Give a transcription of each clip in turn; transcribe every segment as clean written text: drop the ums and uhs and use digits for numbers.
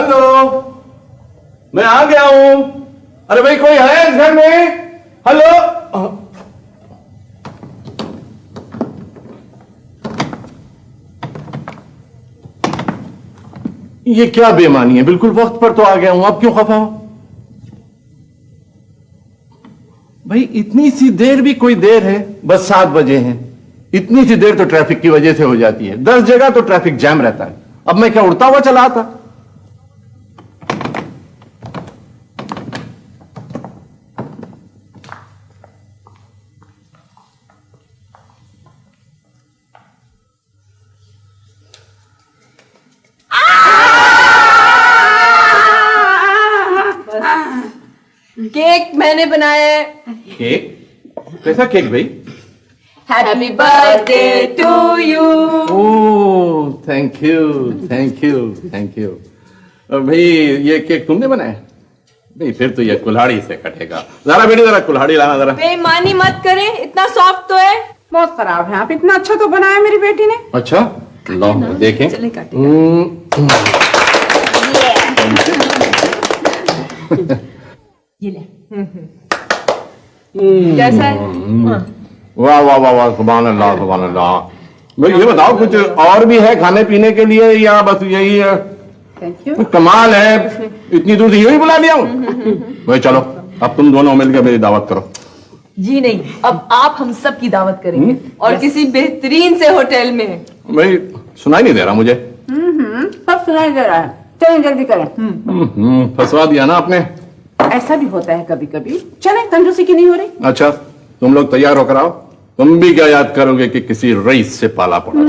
Hello, मैं आ गया हूं। अरे भाई कोई है इस घर में? हेलो। ये क्या बेईमानी है, बिल्कुल वक्त पर तो आ गया हूं, अब क्यों खफा हो? भाई इतनी सी देर भी कोई देर है? बस 7 बजे हैं। इतनी सी देर तो ट्रैफिक की वजह से हो जाती है, 10 जगह तो ट्रैफिक जैम रहता है। अब मैं क्या उड़ता हुआ चला था? केक मैंने बनाया है। केक? कैसा केक भाई? Happy birthday to you. Oh thank you thank you thank you. भाई ये केक तुमने बनाया? नहीं फिर तो ये कुल्हाड़ी से कटेगा। जरा बेटी जरा कुल्हाड़ी लाना जरा। बेईमानी मत करें, इतना सॉफ्ट तो है। बहुत खराब है आप, इतना अच्छा तो बनाया मेरी बेटी ने। अच्छा लो देखें। चले काटे। ये ले। कैसा है? वाह वाह वाह वाह, सुभान अल्लाह सुभान अल्लाह। भाई ये बताओ कुछ और भी है खाने पीने के लिए या बस यही है? Thank you. कमाल है, इतनी दूर से यही बुला लिया हूँ। भाई चलो अब तुम दोनों मिलकर मेरी दावत करो। जी नहीं, अब आप हम सब की दावत करेंगे और किसी बेहतरीन से होटल में। भाई सुनाई नहीं दे रहा मुझे। सब सुनाई दे रहा है, चलें जल्दी करें। फंसवा दिया ना आपने। ऐसा भी होता है कभी कभी। चलें, कंजूसी की नहीं हो रही। अच्छा तुम लोग तैयार होकर आओ। तुम भी क्या याद करोगे कि किसी रईस से पाला पड़ा।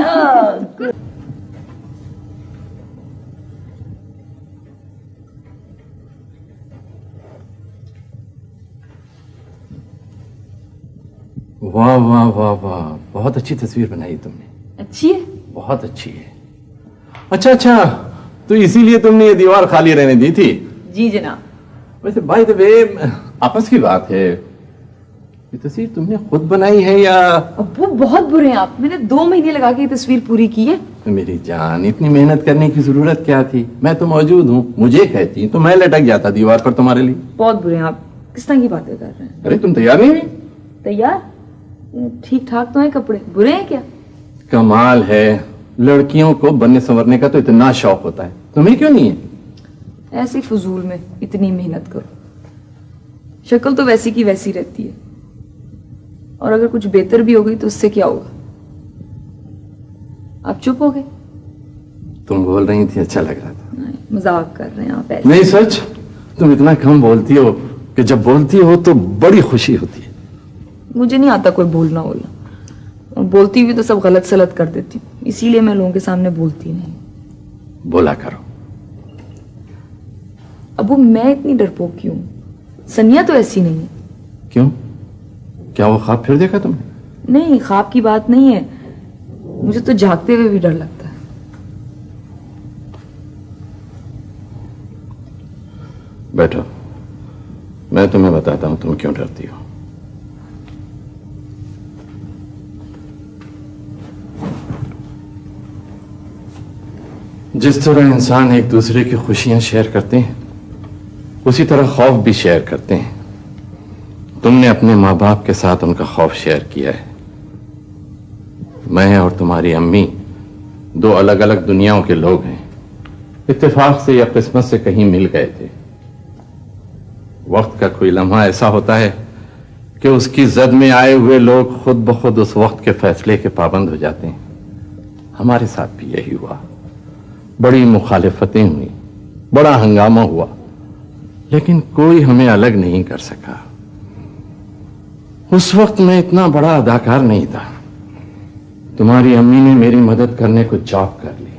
वाह वाह वाह वाह, बहुत अच्छी तस्वीर बनाई तुमने। अच्छी है? बहुत अच्छी है। अच्छा अच्छा, तो इसीलिए तुमने ये दीवार खाली रहने दी थी? जी जनाब। वैसे बाय द वे आपस की बात है, ये तस्वीर तुमने खुद बनाई है या? अब्बू बहुत बुरे हैं आप, मैंने 2 महीने लगा के ये तस्वीर पूरी की है। मेरी जान इतनी मेहनत करने की जरूरत क्या थी? मैं तो मौजूद हूँ, मुझे कहती तो मैं लटक जाता दीवार पर तुम्हारे लिए। बहुत बुरे हैं आप, किस तरह की बातें कर रहे हैं? अरे तुम तैयार नहीं हुई? तैयार? ठीक ठाक तो है कपड़े, बुरे हैं क्या? कमाल है, लड़कियों को बनने संवरने का तो इतना शौक होता है, तुम्हें क्यों नहीं है? ऐसी फजूल में इतनी मेहनत करो, शक्ल तो वैसी की वैसी रहती है, और अगर कुछ बेहतर भी हो गई तो उससे क्या होगा? आप चुप हो गए। तुम बोल रही थी अच्छा लग रहा था। नहीं, मजाक कर रहे हैं आप ऐसे। नहीं सच, तुम इतना कम बोलती हो कि जब बोलती हो तो बड़ी खुशी होती है। मुझे नहीं आता कोई बोलना बोलना, और बोलती हुई तो सब गलत सलत कर देती हूँ, इसीलिए मैं लोगों के सामने बोलती नहीं। बोला करो। अबू मैं इतनी डरपोक क्यों? सनिया तो ऐसी नहीं है। क्यों? क्या वो ख्वाब फिर देखा तुमने? नहीं, ख्वाब की बात नहीं है, मुझे तो जागते हुए भी डर लगता है। बैठो, मैं तुम्हें बताता हूं तुम क्यों डरती हो। जिस तरह इंसान एक दूसरे की खुशियां शेयर करते हैं, उसी तरह खौफ भी शेयर करते हैं। तुमने अपने माँ बाप के साथ उनका खौफ शेयर किया है। मैं और तुम्हारी अम्मी 2 अलग अलग दुनियाओं के लोग हैं। इत्तेफाक से या किस्मत से कहीं मिल गए थे। वक्त का कोई लम्हा ऐसा होता है कि उसकी जद में आए हुए लोग खुद ब खुद उस वक्त के फैसले के पाबंद हो जाते हैं। हमारे साथ भी यही हुआ। बड़ी मुखालिफतें हुई, बड़ा हंगामा हुआ, लेकिन कोई हमें अलग नहीं कर सका। उस वक्त मैं इतना बड़ा अदाकार नहीं था। तुम्हारी अम्मी ने मेरी मदद करने को जॉब कर ली।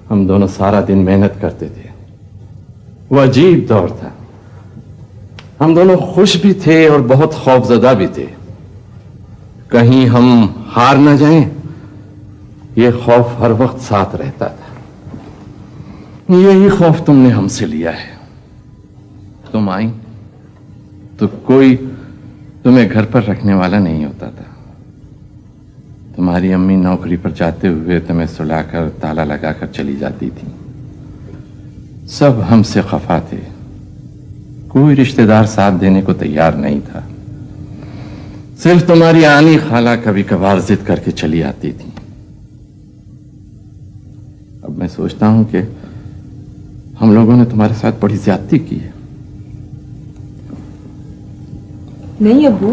हम दोनों सारा दिन मेहनत करते थे। वो अजीब दौर था। हम दोनों खुश भी थे और बहुत खौफजदा भी थे। कहीं हम हार ना जाएं, ये खौफ हर वक्त साथ रहता था। यही खौफ तुमने हमसे लिया है। तुम आई तो कोई तुम्हें घर पर रखने वाला नहीं होता था। तुम्हारी अम्मी नौकरी पर जाते हुए तुम्हें सुलाकर ताला लगाकर चली जाती थी। सब हमसे खफा थे, कोई रिश्तेदार साथ देने को तैयार नहीं था। सिर्फ तुम्हारी आनी खाला कभी कभार जिद करके चली आती थी। अब मैं सोचता हूं कि हम लोगों ने तुम्हारे साथ बड़ी ज्यादती की है। नहीं अब्बू,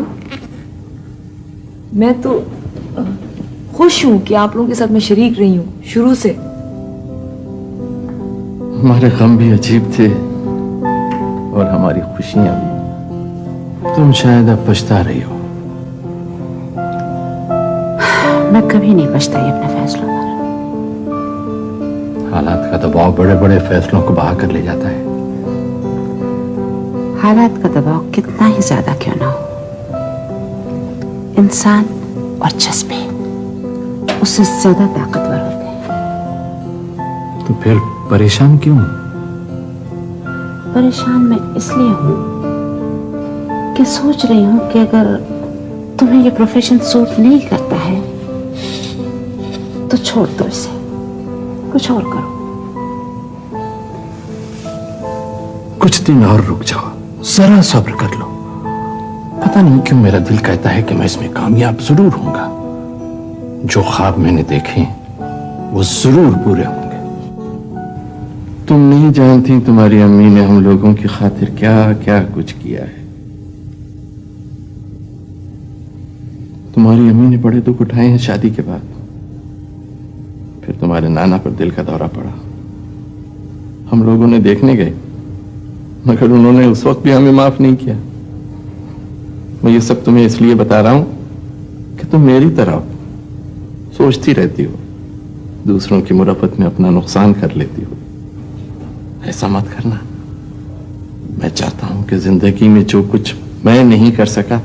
मैं तो खुश हूं कि आप लोगों के साथ मैं शरीक रही हूं शुरू से। हमारे गम भी अजीब थे और हमारी खुशियां भी। तुम शायद अब पछता रही हो। मैं कभी नहीं पछताई अपने फैसलों पर। हालात का दबाव बड़े बड़े फैसलों को बहा कर ले जाता है। हालात का दबाव कितना ही ज्यादा क्यों ना हो, इंसान और जज्बे उससे ज्यादा ताकतवर होते हैं। तो फिर परेशान क्यों? परेशान मैं इसलिए हूं कि सोच रही हूं कि अगर तुम्हें ये प्रोफेशन सूट नहीं करता है तो छोड़ दो इसे, कुछ और करो। कुछ दिन और रुक जाओ, जरा सब्र कर लो। पता नहीं क्यों मेरा दिल कहता है कि मैं इसमें कामयाब जरूर होऊंगा। जो ख्वाब मैंने देखे वो जरूर पूरे होंगे। तुम नहीं जानती तुम्हारी अम्मी ने हम लोगों की खातिर क्या क्या कुछ किया है। तुम्हारी अम्मी ने बड़े दुख उठाए हैं शादी के बाद। फिर तुम्हारे नाना पर दिल का दौरा पड़ा। हम लोगों ने देखने गए, मगर उन्होंने उस वक्त भी हमें माफ नहीं किया। मैं ये सब तुम्हें इसलिए बता रहा हूं कि तुम मेरी तरह सोचती रहती हो, दूसरों की मुराफत में अपना नुकसान कर लेती हो। ऐसा मत करना। मैं चाहता हूं कि जिंदगी में जो कुछ मैं नहीं कर सका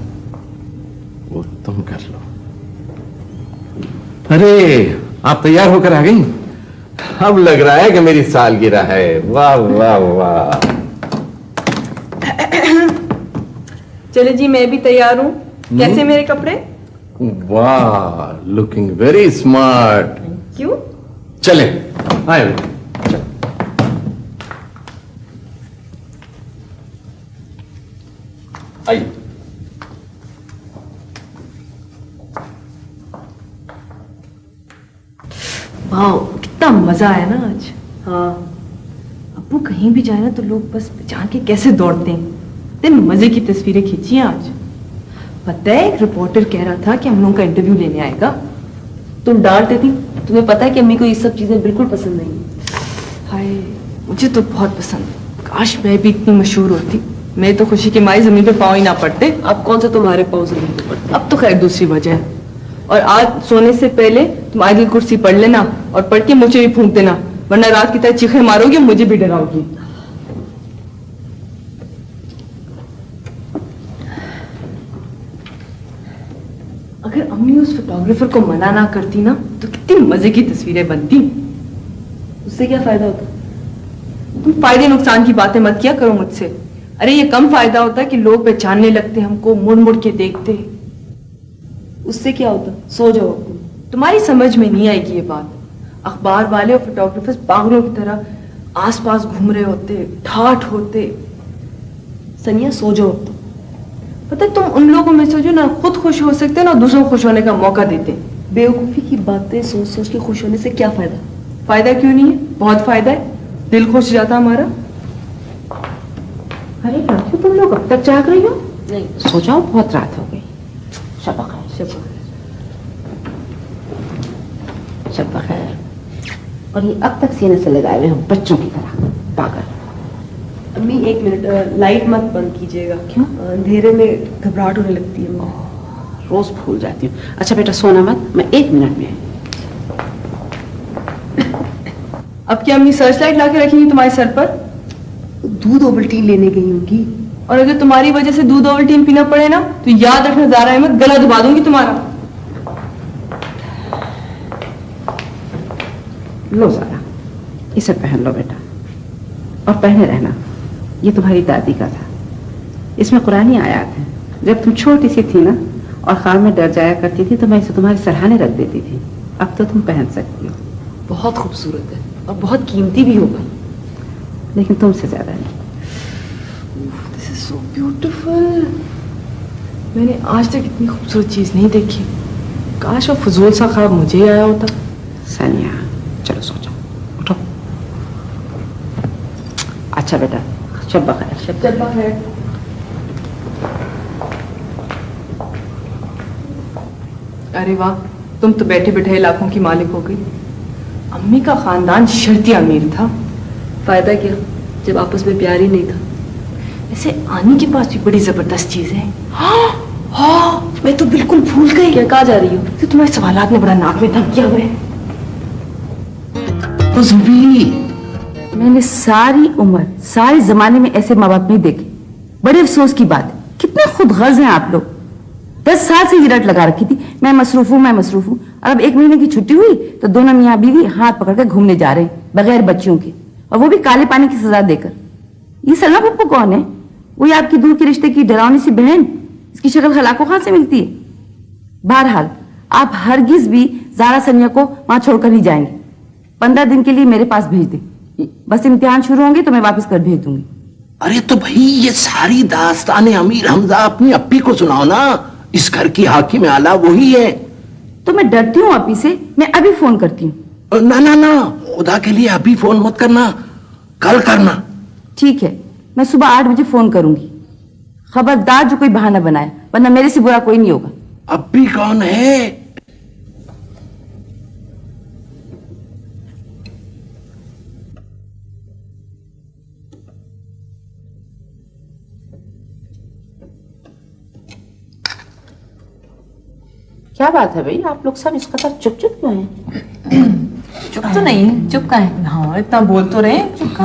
वो तुम कर लो। अरे आप तैयार होकर आ गई? अब लग रहा है कि मेरी सालगिरह है। वाह वाह वाह। चले जी, मैं भी तैयार हूँ। कैसे मेरे कपड़े? वाह, लुकिंग वेरी स्मार्ट। क्यों? चले आए बेटा। आइए। वाह, कितना मजा आया ना आज। हाँ, अब्बू कहीं भी जाए ना तो लोग बस पहचान के कैसे दौड़ते हैं। इतने मजे की तस्वीरें खींची हैं आज। पता है, एक रिपोर्टर कह रहा था कि हम लोगों का इंटरव्यू लेने आएगा। तुम डांट देती। तुम्हें पता है कि अम्मी को ये सब चीजें बिल्कुल पसंद नहीं है। हाय, मुझे तो बहुत पसंद है। काश मैं भी इतनी मशहूर होती। मैं तो खुशी के मारे जमीन पे पाँव ही ना पड़ते। अब कौन सा तुम्हारे पाँव जमीन पे पड़ते? अब तो खैर दूसरी वजह है। और आज सोने से पहले तुम आयतुल कुर्सी पढ़ लेना और पढ़ के मुझे भी फूंक देना, वरना रात की तरह चीखें मारोगी, मुझे भी डराओगी। अगर अम्मी उस फोटोग्राफर को मना ना करती ना तो कितनी मजे की तस्वीरें बनती। उससे क्या फायदा होता? तुम फायदे नुकसान की बातें मत किया करो मुझसे। अरे ये कम फायदा होता है कि लोग पहचानने लगते, हमको मुड़ मुड़ के देखते। उससे क्या होता? सो जाओ। तुम्हारी समझ में नहीं आएगी ये बात। अखबार वाले और फोटोग्राफर्स पागलों की तरह आसपास घूम रहे होते, ठाठ होते। सनिया सो जाओ। पता है, तुम उन लोगों में से जो ना खुद खुश हो सकते हैं ना दूसरों को खुश होने का मौका देते हैं। बेवकूफी की बातें सोच सोच के खुश होने से क्या फायदा? फायदा क्यों नहीं है? बहुत फायदा है। दिल खुश जाता हमारा। अरे राजू, तुम लोग अब तक जाग रही हो? नहीं, सो जाओ, बहुत रात हो गई। शब खैर। शब खैर। और ये अब तक सीने से लगाए हुए हो बच्चों की तरह, पागल। अम्मी एक मिनट, लाइट मत बंद कीजिएगा। क्यों? अंधेरे में घबराहट होने लगती है मुझे। रोज भूल जाती हूँ। अच्छा बेटा, सोना मत, मैं 1 मिनट में आई। अब क्या अम्मी सर्च लाइट ला के रखेंगी तुम्हारे सर पर? दूध ओवल्टीन लेने गई होंगी। और अगर तुम्हारी वजह से दूध ओवल्टीन पीना पड़े ना तो याद रखना, ज़ारा अहमद, गला दबा दूंगी तुम्हारा। लो ज़ारा, इसे पहन लो बेटा, और पहने रहना। ये तुम्हारी दादी का था। इसमें कुरानी आयात है। जब तुम छोटी सी थी ना और ख्वाब में डर जाया करती थी तो मैं इसे तुम्हारे सरहाने रख देती थी। अब तो तुम पहन सकती हो। बहुत खूबसूरत है और बहुत कीमती भी होगा। लेकिन तुमसे ज्यादा नहीं। This is so beautiful. मैंने आज तक इतनी खूबसूरत चीज नहीं देखी। काश वो फजूल सा ख्वाब मुझे ही आया होता। सानिया चलो सो जाओ, उठो। अच्छा बेटा, शब बखैर। शब बखैर। अरे वाह, तुम तो बैठे बैठे लाखों की मालिक हो गई। अम्मी का खानदान शर्ती अमीर था। फायदा क्या जब आपस में प्यार ही नहीं था। ऐसे आनी के पास भी बड़ी जबरदस्त चीज है। हाँ, हाँ, मैं तो बिल्कुल भूल गई। क्या कहा जा रही हो? तो तुम्हारे सवालात ने बड़ा नाक में दम किया हुआ है। मैंने सारी उम्र सारे जमाने में ऐसे माँ बाप नहीं देखे। बड़े अफसोस की बात है, कितने खुद गर्ज हैं आप लोग। 10 साल से ये रट लगा रखी थी, मैं मसरूफ हूँ, मैं मसरूफ हूँ। और अब 1 महीने की छुट्टी हुई तो दोनों मियाँ बीवी हाथ पकड़ के घूमने जा रहे हैं बगैर बच्चियों के, और वो भी काले पानी की सजा देकर। ये सलमा पप्पू कौन है? वही आपकी दूर के रिश्ते की डरावनी सी बहन। इसकी शक्ल खलाको कहां से मिलती है? बहरहाल आप हरगिज भी ज़ारा सनिया को वहां छोड़कर नहीं जाएंगे। 15 दिन के लिए मेरे पास भेज दे, बस इम्तिहान शुरू होंगे तो मैं वापस कर भेज दूंगी। अरे तो भाई ये सारी दास्तान अमीर हमजा अपनी अप्पी को सुनाओ ना। इस घर की हाकिम आला वही है। तो मैं डरती हूँ अप्पी से, मैं अभी फोन करती हूँ। ना ना ना, खुदा के लिए अभी फोन मत करना, कल करना। ठीक है, मैं सुबह 8 बजे फोन करूंगी। खबरदार जो कोई बहाना बनाए, वरना मेरे से बुरा कोई नहीं होगा। अप्पी कौन है? क्या बात है भाई, आप लोग सब इस कदर चुप चुप क्यों हैं? चुप तो नहीं है। चुप का है? हाँ, इतना बोल तो रहे हैं। चुप का।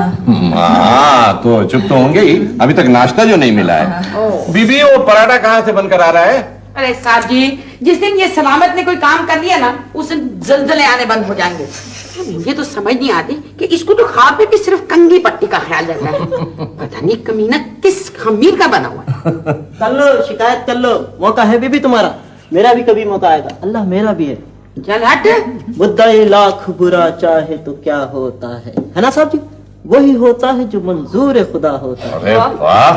हाँ तो चुप तो होंगे ही, अभी तक नाश्ता जो नहीं मिला है। बीबी वो पराठा कहाँ से बनकर आ रहा है? अरे साहब जी, जिस दिन ये सलामत ने कोई काम कर लिया ना, उस दिन जलजले आने बंद हो जाएंगे। मुझे तो समझ नहीं आती कि इसको तो ख्वाब में भी सिर्फ कंघी पट्टी का ख्याल रहता है। पता नहीं कमीना किस खमीर का बना हुआ है। कर लो शिकायत कर लो, मौका है बीबी तुम्हारा। मेरा भी कभी मौका आएगा, अल्लाह मेरा भी है। चल हट। मुद्दाए लाख बुरा चाहे तो क्या होता है ना साहब जी? वही होता है जो मंजूर खुदा होता है। अरे वाह,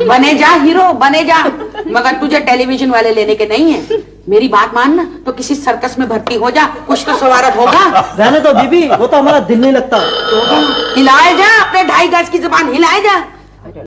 बने जा हीरो, बने जा, मगर तुझे टेलीविजन वाले लेने के नहीं है। मेरी बात मानना तो किसी सर्कस में भर्ती हो जा, कुछ तो सवारत होगा। रहने तो बीबी, वो तो हमारा दिल नहीं लगता। हिलाए जा अपने 2.5 गज की जुबान, हिलाए जा।